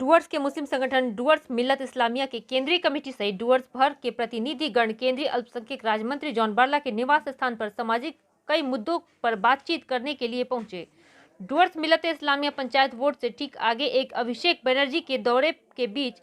Doors के मुस्लिम संगठन doors मिल्लत इस्लामिया के केंद्रीय कमेटी सहित डुअर्स भर के प्रतिनिधिगण केंद्रीय अल्पसंख्यक राज्य मंत्री जॉन बारला के निवास स्थान पर सामाजिक कई मुद्दों पर बातचीत करने के लिए पहुंचे। डुअर्स मिल्लत इस्लामिया पंचायत बोर्ड से ठीक आगे एक अभिषेक बनर्जी के दौरे के बीच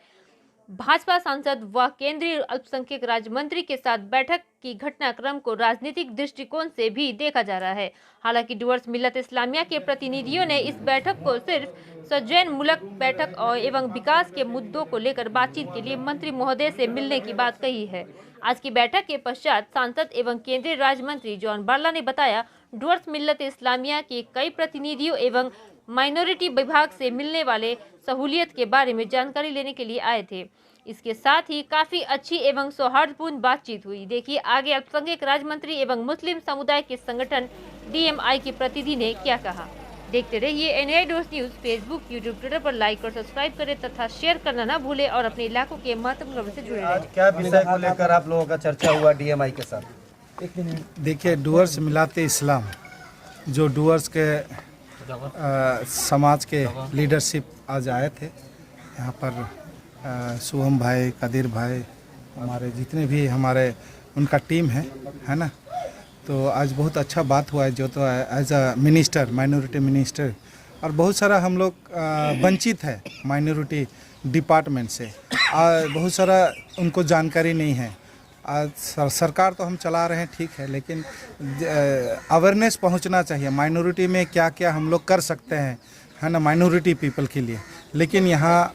भाजपा सांसद व केंद्रीय अल्पसंख्यक राज्य मंत्री के साथ बैठक की घटनाक्रम को राजनीतिक दृष्टिकोण से भी देखा जा रहा है। हालांकि डुअर्स मिल्लत इस्लामिया के प्रतिनिधियों ने इस बैठक को सिर्फ सजैन मुल्क बैठक और एवं विकास के मुद्दों को लेकर बातचीत के लिए मंत्री महोदय से मिलने की बात कही है। आज की बैठक के पश्चात सांसद एवं केंद्रीय राज्य मंत्री जॉन बारला ने बताया, डुअर्स मिल्लत इस्लामिया के कई प्रतिनिधियों एवं माइनॉरिटी विभाग से मिलने वाले सहूलियत के बारे में जानकारी लेने के लिए आए थे। इसके साथ ही काफी अच्छी एवं सौहार्दपूर्ण बातचीत हुई। देखिए आगे अल्पसंख्यक राज्य मंत्री एवं मुस्लिम समुदाय के संगठन DMI के प्रतिनिधि ने क्या कहा। देखते रहिए NAI news. Facebook, YouTube, Twitter पर लाइक और सब्सक्राइब करें तथा शेयर करना न भूलें और अपने इलाकों के महत्वपूर्ण खबरों से जुड़े रहें। क्या विषय को लेकर आप लोगों का चर्चा हुआ DMI के साथ? देखिए, डुअर्स मिलाते इस्लाम जो डुअर्स के समाज के लीडरशिप आज आए थे यहाँ पर, शुभम भाई, कदीर भाई, हमारे जितने भी हमारे उनका टीम है ना। तो आज बहुत अच्छा बात हुआ है जो तो as a minister, minority minister, और बहुत सारा हम लोग वंचित है माइनॉरिटी डिपार्टमेंट से। बहुत सारा उनको जानकारी नहीं है। आज सरकार तो हम चला रहे हैं, ठीक है, लेकिन अवेयरनेस पहुंचना चाहिए माइनॉरिटी में क्या क्या हम लोग कर सकते हैं, है ना, माइनॉरिटी पीपल के लिए। लेकिन यहाँ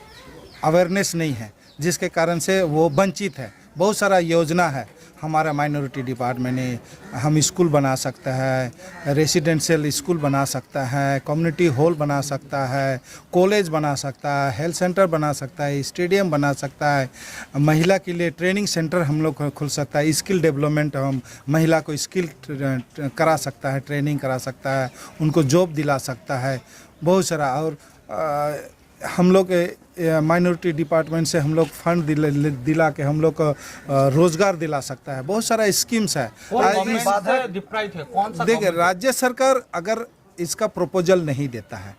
अवेयरनेस नहीं है, जिसके कारण से वो वंचित है। बहुत सारा योजना है हमारा माइनॉरिटी डिपार्टमेंट ने। हम स्कूल बना सकता है, रेसिडेंशियल स्कूल बना सकता है, कम्युनिटी हॉल बना सकता है, कॉलेज बना सकता है, हेल्थ सेंटर बना सकता है, स्टेडियम बना सकता है, महिला के लिए ट्रेनिंग सेंटर हम लोग खुल सकता है, स्किल डेवलपमेंट, हम महिला को स्किल करा सकता है, ट्रेनिंग करा सकता है, उनको जॉब दिला सकता है, बहुत सारा। और हम लोग माइनॉरिटी डिपार्टमेंट से हम लोग फंड दिला के हम लोग को रोजगार दिला सकता है। बहुत सारा स्कीम्स है। देखिए, राज्य सरकार अगर इसका प्रपोजल नहीं देता है,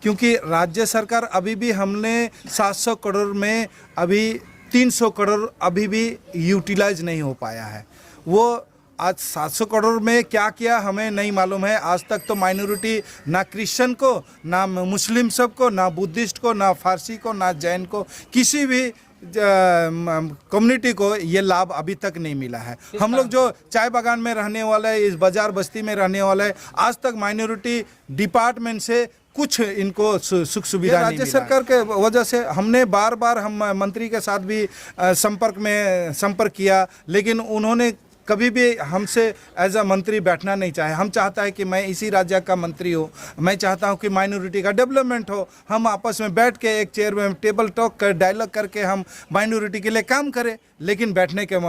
क्योंकि राज्य सरकार अभी भी हमने 700 करोड़ में अभी 300 करोड़ अभी भी यूटिलाइज नहीं हो पाया है। वो आज 700 करोड़ में क्या किया हमें नहीं मालूम है। आज तक तो माइनॉरिटी, ना क्रिश्चियन को, ना मुस्लिम सब को, ना बुद्धिस्ट को, ना फारसी को, ना जैन को, किसी भी कम्युनिटी को ये लाभ अभी तक नहीं मिला है। हम लोग जो चाय बागान में रहने वाले, इस बाजार बस्ती में रहने वाले, आज तक माइनॉरिटी डिपार्टमेंट से कुछ इनको सुख सुविधा नहीं मिला। राज्य सरकार के वजह से हमने बार बार हम मंत्री के साथ भी संपर्क किया, लेकिन उन्होंने कभी भी हमसे एज अ मंत्री बैठना नहीं चाहे। हम चाहता है कि मैं इसी राज्य का मंत्री हूँ, मैं चाहता हूँ कि माइनॉरिटी का डेवलपमेंट हो, हम आपस में बैठ के एक चेयर में टेबल टॉक कर, डायलॉग करके हम माइनॉरिटी के लिए काम करें, लेकिन बैठने के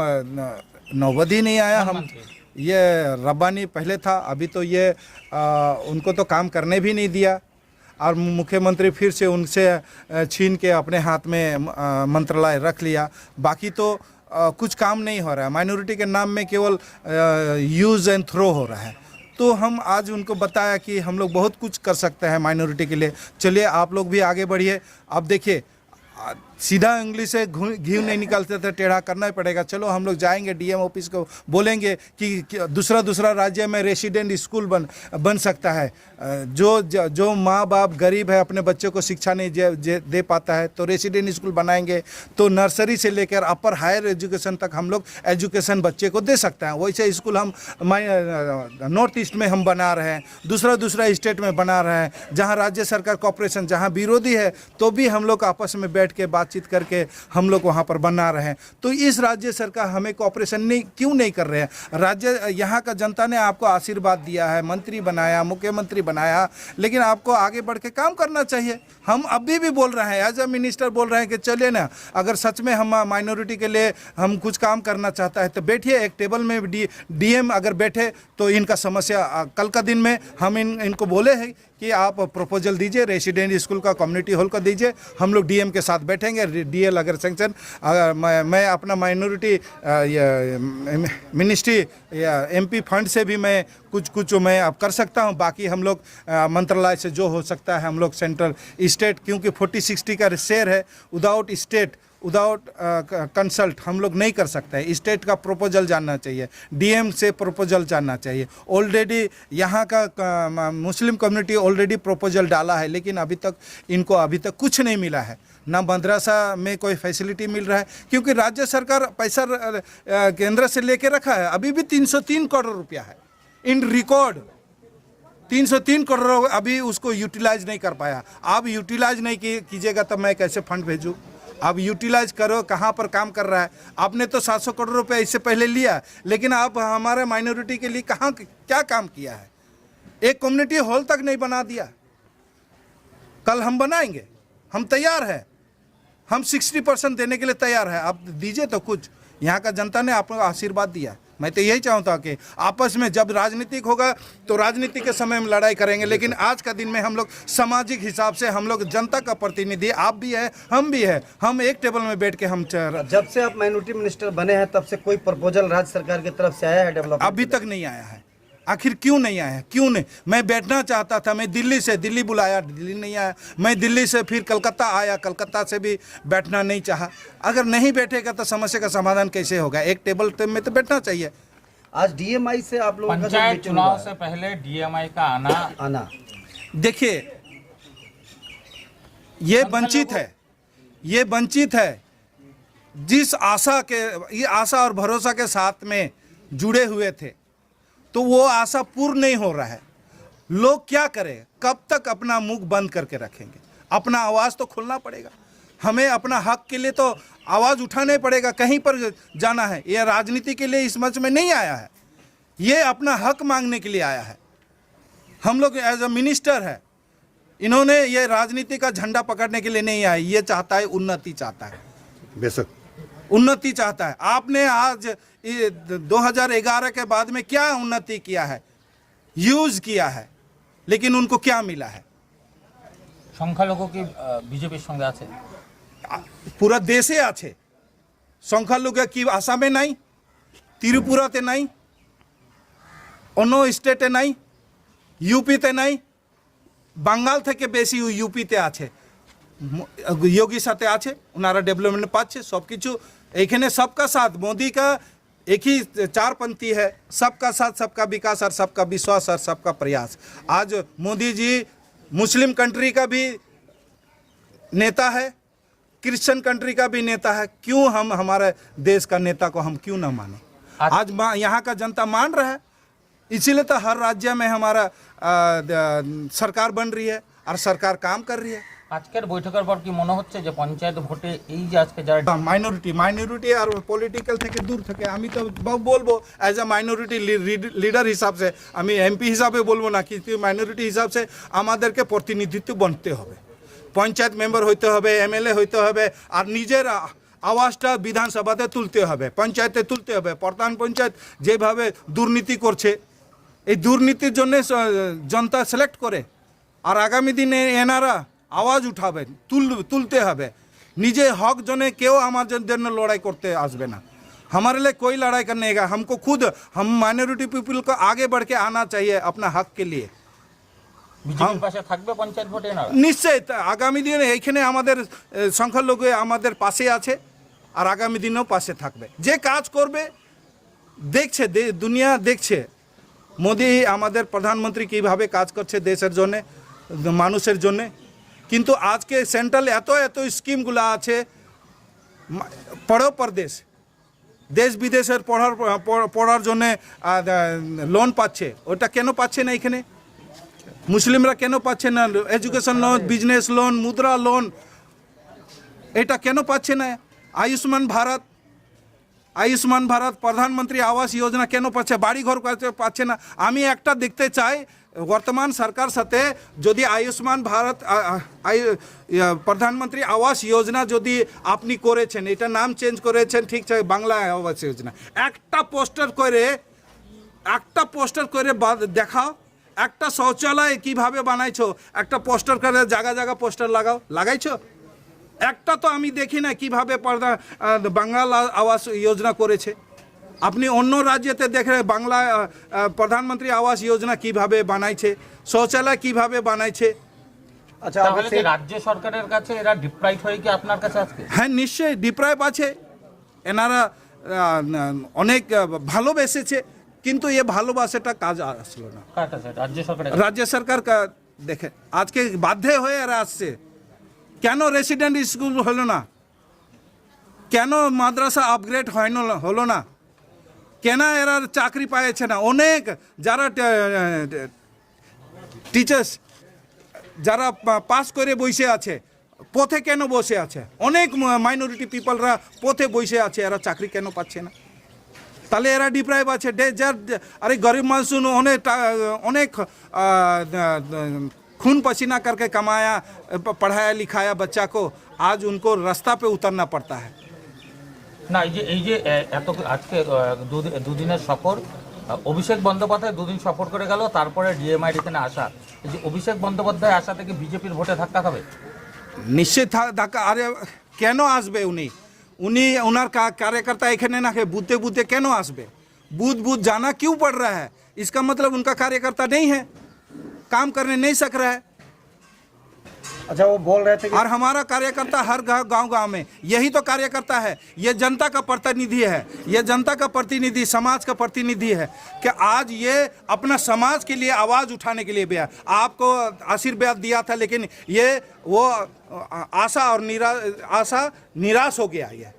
नौबत ही नहीं आया। हम ये रब्बानी पहले था, अभी तो ये उनको तो काम करने भी नहीं दिया, और मुख्यमंत्री फिर से उनसे छीन के अपने हाथ में मंत्रालय रख लिया। बाकी तो कुछ काम नहीं हो रहा है। माइनॉरिटी के नाम में केवल यूज़ एंड थ्रो हो रहा है। तो हम आज उनको बताया कि हम लोग बहुत कुछ कर सकते हैं माइनॉरिटी के लिए, चलिए आप लोग भी आगे बढ़िए। अब देखिए, सीधा उंगली से घी नहीं निकालते थे, टेढ़ा करना ही पड़ेगा। चलो हम लोग जाएंगे DM ऑफिस को, बोलेंगे कि दूसरा राज्य में रेसिडेंट स्कूल बन सकता है। जो माँ बाप गरीब है, अपने बच्चों को शिक्षा नहीं दे पाता है, तो रेसिडेंट स्कूल बनाएंगे, तो नर्सरी से लेकर अपर हायर एजुकेशन तक हम लोग एजुकेशन बच्चे को दे सकते हैं। वैसे स्कूल हम नॉर्थ ईस्ट में हम बना रहे हैं, दूसरा स्टेट में बना रहे हैं, जहाँ राज्य सरकार कॉर्पोरेशन जहाँ विरोधी है, तो भी हम लोग आपस में बैठ के बातचीत करके हम लोग वहाँ पर बना रहे हैं। तो इस राज्य सरकार हमें कॉर्पोरेशन क्यों नहीं कर रहे हैं? राज्य, यहाँ का जनता ने आपको आशीर्वाद दिया है, मंत्री बनाया, मुख्यमंत्री बनाया, लेकिन आपको आगे बढ़ के काम करना चाहिए। हम अभी भी बोल रहे हैं, एज अ मिनिस्टर बोल रहे हैं कि चलिए ना, अगर सच में हम माइनॉरिटी के लिए हम कुछ काम करना चाहता है तो बैठिए एक टेबल में, DM अगर बैठे तो इनका समस्या, कल का दिन में हम इनको बोले हैं कि आप प्रपोजल दीजिए, रेसिडेंट स्कूल का कम्युनिटी हॉल का दीजिए, हम लोग डीएम के साथ बैठेंगे। डीएल अगर सेंक्शन, अगर मैं अपना माइनॉरिटी मिनिस्ट्री या एमपी फंड से भी मैं कुछ मैं अब कर सकता हूं। बाकी हम लोग मंत्रालय से जो हो सकता है हम लोग सेंट्रल स्टेट, क्योंकि 40-60 का शेयर है, विदाउट स्टेट विदाउट कंसल्ट हम लोग नहीं कर सकते हैं। स्टेट का प्रपोजल जानना चाहिए, डीएम से प्रपोजल जानना चाहिए। ऑलरेडी यहाँ का मुस्लिम कम्युनिटी ऑलरेडी प्रपोजल डाला है, लेकिन अभी तक कुछ नहीं मिला है। ना मदरसा में कोई फैसिलिटी मिल रहा है, क्योंकि राज्य सरकार पैसा केंद्र से लेके रखा है। अभी भी 303 करोड़ रुपया है इन रिकॉर्ड, 303 करोड़ अभी उसको यूटिलाइज नहीं कर पाया। आप यूटिलाइज नहीं कीजिएगा तो मैं कैसे फंड भेजूँ? आप यूटिलाइज करो, कहाँ पर काम कर रहा है। आपने तो 700 करोड़ रुपए इससे पहले लिया, लेकिन आप हमारे माइनॉरिटी के लिए कहाँ क्या काम किया है? एक कम्युनिटी हॉल तक नहीं बना दिया। कल हम बनाएंगे, हम तैयार हैं, हम 60% देने के लिए तैयार है। आप दीजिए तो कुछ। यहाँ का जनता ने आपको आशीर्वाद दिया। मैं तो यही चाहता हूँ कि आपस में जब राजनीतिक होगा तो राजनीति के समय में लड़ाई करेंगे, लेकिन आज का दिन में हम लोग सामाजिक हिसाब से हम लोग जनता का प्रतिनिधि, आप भी है, हम भी है, हम एक टेबल में बैठ के हम जब से आप माइनॉरिटी मिनिस्टर बने हैं तब से कोई प्रपोजल राज्य सरकार की तरफ से आया है डेवलपमेंट? अभी तक नहीं आया है। आखिर क्यों नहीं आया है? क्यों नहीं? मैं बैठना चाहता था, मैं दिल्ली बुलाया, दिल्ली नहीं आया। मैं दिल्ली से फिर कलकत्ता आया, कलकत्ता से भी बैठना नहीं चाहा। अगर नहीं बैठेगा तो समस्या का समाधान कैसे होगा? एक टेबल में तो बैठना चाहिए। आज डीएमआई से आप लोगों का पंचायत चुनाव से पहले डीएमआई का आना देखिए, ये वंचित है। जिस ये आशा और भरोसा के साथ में जुड़े हुए थे, तो वो आशा पूर्ण नहीं हो रहा है। लोग क्या करें? कब तक अपना मुंह बंद करके रखेंगे? अपना आवाज़ तो खोलना पड़ेगा। हमें अपना हक के लिए तो आवाज़ उठाने पड़ेगा, कहीं पर जाना है। यह राजनीति के लिए इस मंच में नहीं आया है, ये अपना हक मांगने के लिए आया है। हम लोग एज अ मिनिस्टर है, इन्होंने ये राजनीति का झंडा पकड़ने के लिए नहीं आया। ये चाहता है उन्नति, चाहता है, बेशक उन्नति चाहता है। आपने आज 2011 के बाद में क्या उन्नति किया है? यूज किया है, लेकिन उनको क्या मिला है? সংখ্যালঘু কি বিজেপির সঙ্গে আছে? পুরা দেশে আছে সংখ্যালঘু। কি আসামে নাই, ত্রিপুরাতে নাই, অন্য স্টেটে নাই, ইউপিতে নাই, বাঙ্গাল থেকে বেশি ইউপিতে আছে। योगी সাথে আছে, ওনারা ডেভেলপমেন্ট পাচ্ছে সব কিছু। এখানে सबका साथ, मोदी का एक ही चारपंथी है, सबका साथ, सबका विकास और सबका विश्वास और सबका प्रयास। आज मोदी जी मुस्लिम कंट्री का भी नेता है, क्रिश्चियन कंट्री का भी नेता है। क्यों हम हमारे देश का नेता को हम क्यों ना माने? आज यहाँ का जनता मान रहा है, इसीलिए तो हर राज्य में हमारा सरकार बन रही है और सरकार काम कर रही है। আজকের বৈঠকের পর কি মনে হচ্ছে যে পঞ্চায়েত ভোটে এই যে আজকে যারা মাইনরিটি আর পলিটিক্যাল থেকে দূর থেকে, আমি তো বলবো অ্যাজ আ মাইনরিটি লিডার হিসাব से, আমি এমপি হিসাবে বলবো না, কিন্তু মাইনরিটি হিসাব से আমাদেরকে প্রতিনিধিত্ব বনতে হবে। পঞ্চায়েত মেম্বার হইতে হবে, এমএলএ হইতে হবে, আর নিজের আওয়াজটা বিধানসভাতে তুলতে হবে, পঞ্চায়েতে তুলতে হবে। প্রধান পঞ্চায়েত যেভাবে দুর্নীতি করছে, এই দুর্নীতির জন্য জনতা সিলেক্ট করে, আর আগামী দিনে এনারা आवाज़ उठाबे, तुलते हबे। निजे हक जने क्यों हमारे जन लड़ाई करते आसबे ना। हमारे लिए कोई लड़ाई करने का, हमको खुद हम माइनॉरिटी पीपल को आगे बढ़ के आना चाहिए अपना हक के लिए। বিজেপির পাশে থাকবে পঞ্চায়েত ভোটে না? নিশ্চয়ই আগামী দিনে এইখানে আমাদের সংখ্যালঘু আমাদের পাশে আছে, আর আগামী দিনেও পাশে থাকবে। যে কাজ করবে দেখছে, দুনিয়া দেখছে মোদি আমাদের প্রধানমন্ত্রী কীভাবে কাজ করছে দেশের জন্যে, মানুষের জন্যে। কিন্তু আজকে সেন্ট্রাল এত স্কিমগুলো আছে, পড়ো প্রদেশ, দেশ বিদেশের পড়ার জন্যে লোন পাচ্ছে। ওটা কেন পাচ্ছে না এখানে? মুসলিমরা কেন পাচ্ছে না? এডুকেশন লোন, বিজনেস লোন, মুদ্রা লোন, এটা কেন পাচ্ছে না? আয়ুষ্মান ভারত, প্রধানমন্ত্রী আবাস যোজনা কেন পাচ্ছে? বাড়ি ঘর পাচ্ছে না। আমি একটা দেখতে চাই, বর্তমান সরকার সাথে যদি আয়ুষ্মান ভারত প্রধানমন্ত্রী আবাস যোজনা যদি আপনি করেছেন, এটা নাম চেঞ্জ করেছেন, ঠিক আছে, বাংলা আবাস যোজনা, একটা পোস্টার করে দেখাও একটা শৌচালয় কিভাবে বানাইছো একটা পোস্টার করে জায়গা জায়গা পোস্টার লাগাও, লাগাইছো? একটা তো আমি দেখি না কিভাবে বাংলা আবাস যোজনা করেছে। আপনি অন্য রাজ্যেতে দেখে বাংলা প্রধানমন্ত্রী আবাস যোজনা কিভাবে বানাইছে, শৌচালয় কিভাবে বানাইছে। আচ্ছা তাহলে কি রাজ্য সরকারের কাছে এরা ডিপ্রাইভ হয়ে কি আপনার কাছে আজকে? হ্যাঁ নিশ্চয়ই ডিপ্রাইভ আছে, এনারা অনেক ভালোবেসেছে, কিন্তু এ ভালোবাসাটা কাজ আসলো না। কার কাছে? রাজ্য সরকারের? রাজ্য সরকার দেখে আজকে বাধ্য হয়ে এরা আসছে। কেন রেসিডেন্ট স্কুল হলো না, কেন মাদ্রাসা আপগ্রেড হলো না, কেন এরা চাকরি পাইছে না? অনেক যারা টিচার্স যারা পাস করে বসে আছে, পথে কেন বসে আছে? অনেক মাইনরিটি পিপলরা পথে বসে আছে, এরা চাকরি কেন পাচ্ছে না? তাহলে এরা ডিপ্রাইভ আছে। अरे गरीब मानसून अनेक खून पसीना करके कमाया, पढ़ाया लिखाया बच्चा को, आज उनको रास्ता पे उतरना पड़ता है। না এই যে এত আজকে দুদিনের সফর, অভিষেক বন্দ্যোপাধ্যায় দুদিন সফর করে গেল, তারপরে ডিএমআই এখানে আসা, এই যে অভিষেক বন্দ্যোপাধ্যায় আসা থেকে বিজেপির ভোটে ধাক্কা খাবে? নিশ্চয় ধাক্কা। আরে কেন আসবে উনি ওনার कार्यकर्ता এখানে না বুঝতে বুঝতে কেন আসবে? बुध जाना क्यों पड़ रहा है? इसका मतलब उनका कार्यकर्ता नहीं है, काम करने नहीं सक रहा है। अच्छा वो बोल रहे थे कि और हमारा कार्यकर्ता हर गांव में यही तो कार्यकर्ता है, ये जनता का प्रतिनिधि है, ये जनता का प्रतिनिधि, समाज का प्रतिनिधि है कि आज ये अपना समाज के लिए आवाज़ उठाने के लिए भी है। आपको आशीर्वाद दिया था, लेकिन ये वो आशा और निराश हो गया। ये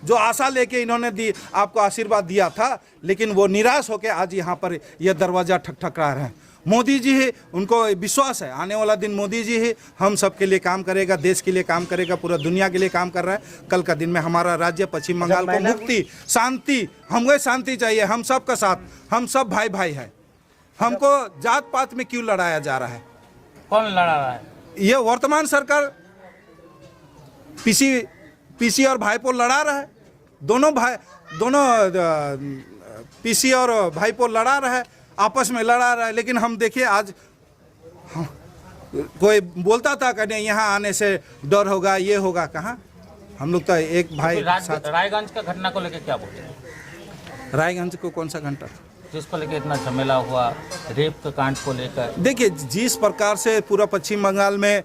जो आशा लेके इन्होंने दी, आपको आशीर्वाद दिया था, लेकिन वो निराश होकर आज यहाँ पर ये दरवाज़ा ठकठका रहे हैं। मोदी जी ही, उनको विश्वास है आने वाला दिन मोदी जी ही हम सब के लिए काम करेगा, देश के लिए काम करेगा, पूरा दुनिया के लिए काम कर रहा है। कल का दिन में हमारा राज्य पश्चिम बंगाल को मुक्ति, शांति, हमें शांति चाहिए। हम सब का साथ, हम सब भाई भाई है। हमको जात पात में क्यों लड़ाया जा रहा है? कौन लड़ा रहा है? ये वर्तमान सरकार पीसी और भाईपो लड़ा रहा है। दोनों पीसी और भाईपो लड़ा रहा है, आपस में लड़ा रहा है। लेकिन हम देखिए आज कोई बोलता था कि नहीं यहाँ आने से डर होगा, ये होगा, कहाँ? हम लोग तो एक भाई रायगंज का घटना को लेकर क्या बोलते हैं? रायगंज को कौन सा घंटा जिसको लेकर इतना झमेला हुआ, रेप के कांड को लेकर? देखिए जिस प्रकार से पूरा पश्चिम बंगाल में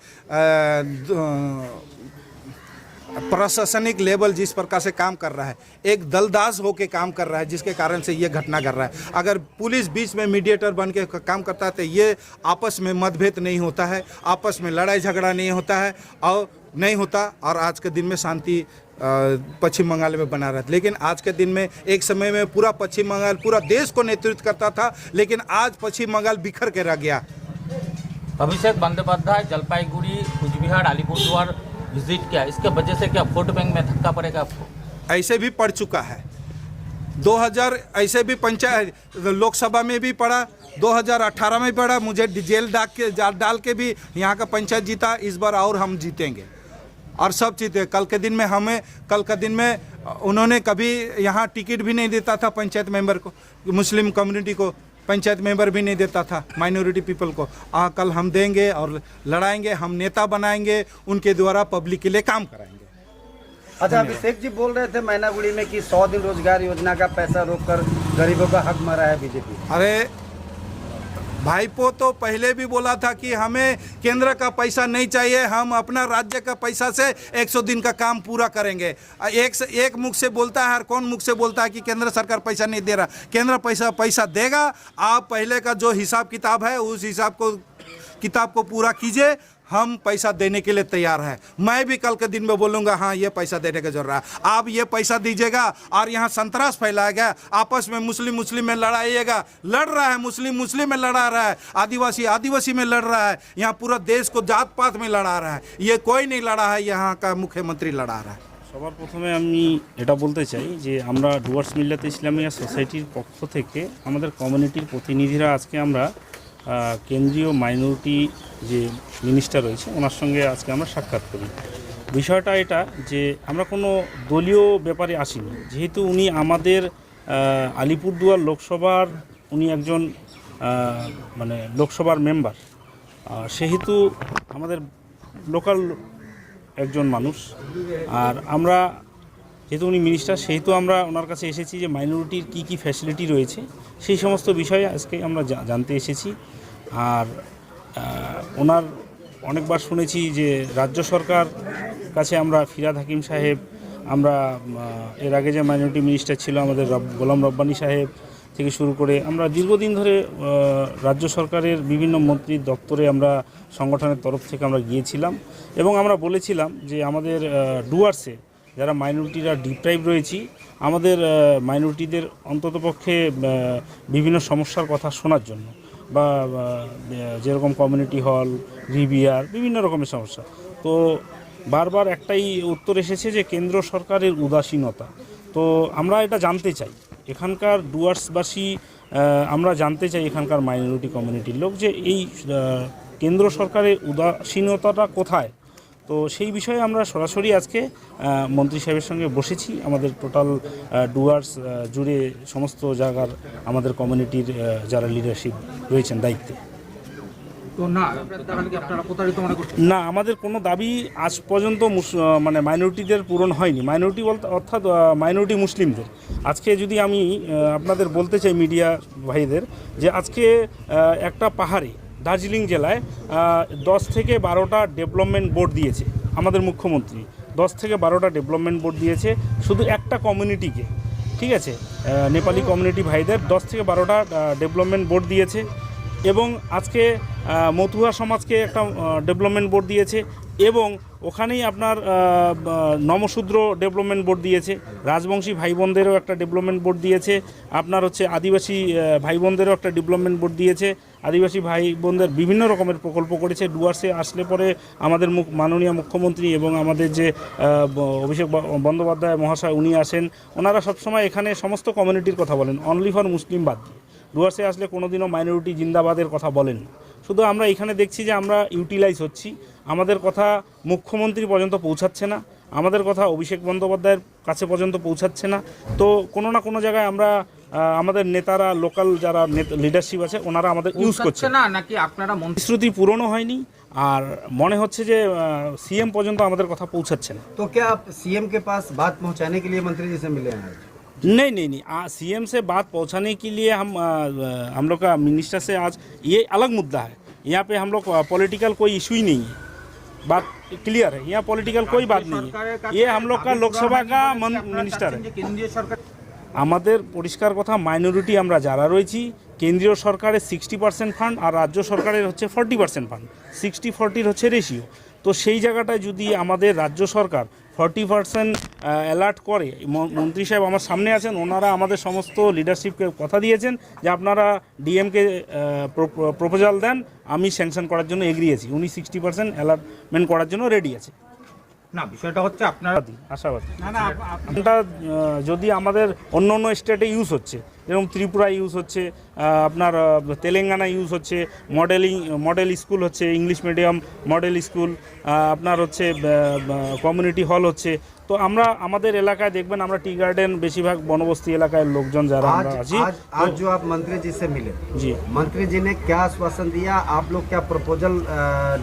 प्रशासनिक लेवल जिस प्रकार से काम कर रहा है, एक दलदास होके काम कर रहा है, जिसके कारण से ये घटना कर रहा है। अगर पुलिस बीच में मीडिएटर बन के काम करता है तो ये आपस में मतभेद नहीं होता है, आपस में लड़ाई झगड़ा नहीं होता है और नहीं होता, और आज के दिन में शांति पश्चिम बंगाल में बना रहा है। लेकिन आज के दिन में एक समय में पूरा पश्चिम बंगाल पूरा देश को नेतृत्व करता था, लेकिन आज पश्चिम बंगाल बिखर के रह गया। अभिषेक बंदोपाध्याय जलपाईगुड़ी, कूचबिहार, अलीपुरद्वार विजिट किया, इसके वजह से क्या वोट बैंक में धक्का पड़ेगा आपको? ऐसे भी पड़ चुका है। 2000 ऐसे भी पंचायत लोकसभा में भी पड़ा, 2018 में पड़ा, मुझे जेल डाल के भी यहाँ का पंचायत जीता। इस बार और हम जीतेंगे और सब जीते। कल के दिन में उन्होंने कभी यहाँ टिकट भी नहीं देता था पंचायत मेंबर को, मुस्लिम कम्युनिटी को पंचायत मेंबर भी नहीं देता था, माइनॉरिटी पीपल को। कल हम देंगे और लड़ाएंगे, हम नेता बनाएंगे, उनके द्वारा पब्लिक के लिए काम कराएंगे। अच्छा अभिषेक जी बोल रहे थे मैनागुड़ी में कि 100 दिन रोजगार योजना का पैसा रोककर गरीबों का हक मारा है बीजेपी। अरे भाईपो तो पहले भी बोला था कि हमें केंद्र का पैसा नहीं चाहिए, हम अपना राज्य का पैसा से 100 दिन का काम पूरा करेंगे। एक मुख से बोलता है और कौन मुख से बोलता है कि केंद्र सरकार पैसा नहीं दे रहा। केंद्र पैसा देगा। आप पहले का जो हिसाब किताब है उस किताब को पूरा कीजिए, हम पैसा देने के लिए तैयार है। मैं भी कल के दिन में बोलूँगा हाँ ये पैसा देने का जरूरत है, आप ये पैसा दीजिएगा। और यहाँ संतरास फैलाएगा, आपस में मुस्लिम में लड़ाइएगा, लड़ रहा है, मुस्लिम में लड़ा रहा है, आदिवासी में लड़ रहा है, यहाँ पूरा देश को जात पात में लड़ा रहा है। ये कोई नहीं लड़ा है, यहाँ का मुख्यमंत्री लड़ा रहा है। সবার প্রথমে আমি এটা বলতে চাই যে আমরা ডুয়ার্স মিল্লাত ইসলামিয়া সোসাইটির পক্ষ থেকে আমাদের কমিউনিটির প্রতিনিধিরা আজকে আমরা কেন্দ্রীয় মাইনরিটি যে মিনিস্টার রয়েছে ওনার সঙ্গে আজকে আমরা সাক্ষাৎ করি। বিষয়টা এটা যে আমরা কোনো দলীয় ব্যাপারে আসিনি, যেহেতু উনি আমাদের আলিপুরদুয়ার লোকসভার উনি একজন মানে লোকসভার মেম্বার, সেহেতু আমাদের লোকাল একজন মানুষ, আর আমরা যেহেতু উনি মিনিস্টার সেহেতু আমরা ওনার কাছে এসেছি যে মাইনরিটির কী কী ফ্যাসিলিটি রয়েছে সেই সমস্ত বিষয়ে আজকে আমরা জানতে এসেছি। আর ওনার অনেকবার শুনেছি যে রাজ্য সরকার কাছে আমরা ফিরহাদ হাকিম সাহেব, আমরা এর আগে যে মাইনরিটি মিনিস্টার ছিল আমাদের গোলাম রব্বানী সাহেব থেকে শুরু করে আমরা দীর্ঘদিন ধরে রাজ্য সরকারের বিভিন্ন মন্ত্রীর দপ্তরে আমরা সংগঠনের তরফ থেকে আমরা গিয়েছিলাম এবং আমরা বলেছিলাম যে আমাদের ডুয়ার্সে যারা মাইনরিটিরা ডিপ্রাইভ রয়েছি, আমাদের মাইনরিটিদের অন্ততপক্ষে বিভিন্ন সমস্যার কথা শোনার জন্য, বা যেরকম কমিউনিটি হল, রিভিআর, বিভিন্ন রকমের সমস্যা। তো বারবার একটাই উত্তর এসেছে যে কেন্দ্র সরকারের উদাসীনতা। তো আমরা এটা জানতে চাই, এখানকার ডুয়ার্সবাসী আমরা জানতে চাই এখানকার মাইনরিটি কমিউনিটির লোক যে এই কেন্দ্র সরকারের উদাসীনতাটা কোথায়। তো সেই বিষয়ে আমরা সরাসরি আজকে মন্ত্রী সাহেবের সঙ্গে বসেছি। আমাদের টোটাল ডুয়ার্স জুড়ে সমস্ত জায়গার আমাদের কমিউনিটির যারা লিডারশিপ রয়েছেন দায়িত্বে। তো না তাহলে কি আপনারা প্রতারিত মনে করছেন? না, আমাদের কোনো দাবি আজ পর্যন্ত মানে মাইনরিটিদের পূরণ হয়নি। মাইনরিটি বলতে অর্থাৎ মাইনরিটি মুসলিমদের। আজকে যদি আমি আপনাদের বলতে চাই মিডিয়া ভাইদের, যে আজকে একটা পাহাড়ে দার্জিলিং জেলায় 10 থেকে 12টা ডেভেলপমেন্ট বোর্ড দিয়েছে আমাদের মুখ্যমন্ত্রী, 10 থেকে 12টা ডেভেলপমেন্ট বোর্ড দিয়েছে শুধু একটা কমিউনিটিকে, ঠিক আছে, নেপালি কমিউনিটি ভাইদের 10 থেকে 12টা ডেভেলপমেন্ট বোর্ড দিয়েছে। এবং আজকে মতুয়া সমাজকে একটা ডেভেলপমেন্ট বোর্ড দিয়েছে, এবং ওখানেই আপনার নমশূদ্র ডেভেলপমেন্ট বোর্ড দিয়েছে, রাজবংশী ভাই বোনদেরও একটা ডেভেলপমেন্ট বোর্ড দিয়েছে, আপনার হচ্ছে আদিবাসী ভাই বোনদেরও একটা ডেভেলপমেন্ট বোর্ড দিয়েছে। আদিবাসী ভাই বোনদের বিভিন্ন রকমের প্রকল্প করেছে। ডুয়ার্সে আসলে পরে আমাদের মাননীয় মুখ্যমন্ত্রী এবং আমাদের যে অভিষেক বন্দ্যোপাধ্যায় মহাশয় উনি আসেন, ওনারা সবসময় এখানে সমস্ত কমিউনিটির কথা বলেন, অনলি ফর মুসলিম বাদ দিয়ে। ডুয়ার্সে আসলে কোনোদিনও মাইনরিটি জিন্দাবাদের কথা বলেন না। শুধু আমরা এখানে দেখছি যে আমরা ইউটিলাইজ হচ্ছি, আমাদের কথা মুখ্যমন্ত্রী পর্যন্ত পৌঁছাচ্ছে না, আমাদের কথা অভিষেক বন্দ্যোপাধ্যায়ের কাছে পর্যন্ত পৌঁছাচ্ছে না। তো কোনো না কোনো জায়গায় আমরা আমাদের নেতারা, লোকাল যারা লিডারশিপ আছে ওনারা আমাদের ইউজ করছে না, নাকি আপনারা প্রতিশ্রুতি পূরণও হয়নি, আর মনে হচ্ছে যে সিএম পর্যন্ত আমাদের কথা পৌঁছাচ্ছে না। तो क्या आप सीएम के पास बात पहुंचाने के लिए मंत्री जी से मिले हैं आज? नहीं, सीएम से बात पहुंचाने के लिए हम लोग का मिनिस्टर से आज ये अलग मुद्दा है। यहाँ पे हम लोग पॉलिटिकल कोई इशू ही नहीं है, बात क्लियर है। यहाँ पॉलिटिकल कोई बात नहीं है, ये हम लोग का लोकसभा का मिनिस्टर है। কেন্দ্রীয় সরকার আমাদের পরিষ্কার কথা, মাইনরিটি আমরা যারা রয়েছি, কেন্দ্রীয় সরকারের 60% ফান্ড আর রাজ্য সরকারের হচ্ছে 40% ফান্ড, 60-40 হচ্ছে রেশিও। তো সেই জায়গাটায় যদি আমাদের রাজ্য সরকার 40% অ্যালার্ট করে, মন্ত্রী সাহেব আমার সামনে আছেন, ওনারা আমাদের সমস্ত লিডারশিপকে কথা দিয়েছেন যে আপনারা ডিএমকে প্রপোজাল দেন, আমি স্যাংশন করার জন্য এগ্রি আছি। উনি 60% অ্যালার্টমেন্ট করার জন্য রেডি আছে। না, বিষয়টা হচ্ছে আপনারা আশাবাদী এটা যদি আমাদের অন্য অন্য স্টেটে ইউজ হচ্ছে, যেরকম ত্রিপুরা ইউজ হচ্ছে, আপনার তেলেঙ্গানা ইউজ হচ্ছে, মডেল স্কুল হচ্ছে, ইংলিশ মিডিয়াম মডেল স্কুল, আপনার হচ্ছে কমিউনিটি হল হচ্ছে। তো আমরা আমাদের এলাকায় দেখবেন আমরা টি গার্ডেন বেশিরভাগ বনবস্তি এলাকায় লোকজন যারা আমরা আছি। आज जो आप मंत्री जी से मिले, जी मंत्री जी ने क्या आश्वासन दिया? आप लोग क्या प्रपोजल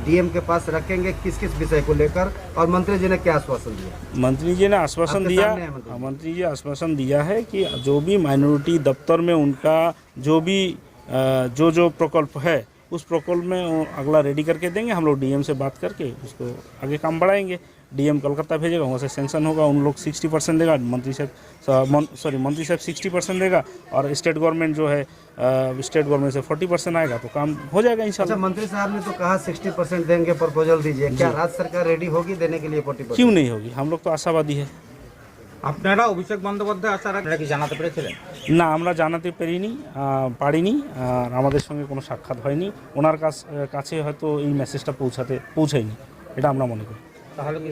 डीएम के पास रखेंगे किस किस विषय को लेकर, और मंत्री जी ने क्या आश्वासन दिया? मंत्री जी ने आश्वासन आपके दिया, सामने है मंत्री जी आश्वासन दिया है कि जो भी माइनॉरिटी दफ्तर में उनका जो भी जो प्रकल्प है उस प्रकल्प में वो अगला रेडी करके देंगे। हम लोग डीएम से बात करके उसको आगे काम बढ़ाएंगे। डीएम कोलकाता भेजेगा, वहाँ से सैंक्शन होगा, उन लोग 60% देगा, मंत्री साहब 60% देगा, और स्टेट गवर्नमेंट जो है स्टेट गवर्नमेंट से 40% आएगा, तो काम हो जाएगा इंशाल्लाह। अच्छा, मंत्री साहब ने तो कहा 60% देंगे, प्रपोजल दीजिए। क्या राज्य सरकार रेडी होगी देने के लिए 40%? क्यों नहीं होगी, हम लोग तो आशावादी है। আপনারা অভিষেক বন্দ্যোপাধ্যায় আসার আগে কি জানাতে পেরেছিলেন? না, আমরা জানাতে পারিনি, আর আমাদের সঙ্গে কোনো সাক্ষাৎ হয়নি। ওনার কাছে হয়তো এই মেসেজটা পৌঁছায়নি, এটা আমরা মনে করি। তাহলে কি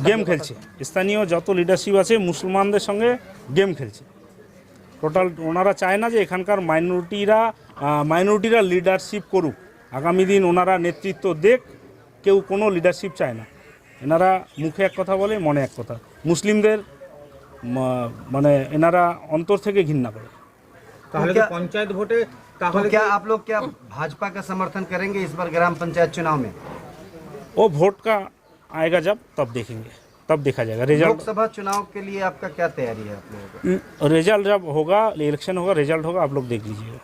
গেম খেলছে, স্থানীয় যত লিডারশিপ আছে মুসলমানদের সঙ্গে গেম খেলছে টোটাল। ওনারা চায় না যে এখানকার মাইনরিটিরা লিডারশিপ করুক, আগামী দিন ওনারা নেতৃত্ব দেখ, কেউ কোনো লিডারশিপ চায় না। এনারা মুখে এক কথা বলে, মনে এক কথা। মুসলিমদের মানে এনারা অন্তর থেকে ঘৃণা করে। তাহলে क्या- পঞ্চায়েত ভোটে तो তাহলে क्या आप लोग क्या भाजपा का समर्थन करेंगे इस बार ग्राम पंचायत चुनाव में? वो वोट का आएगा जब तब देखेंगे, तब देखा जाएगा रिजल्ट। लोकसभा चुनाव के लिए आपका क्या तैयारी है आप लोगों को? रिजल्ट जब होगा, इलेक्शन होगा, रिजल्ट होगा, आप लोग देख लीजिएगा।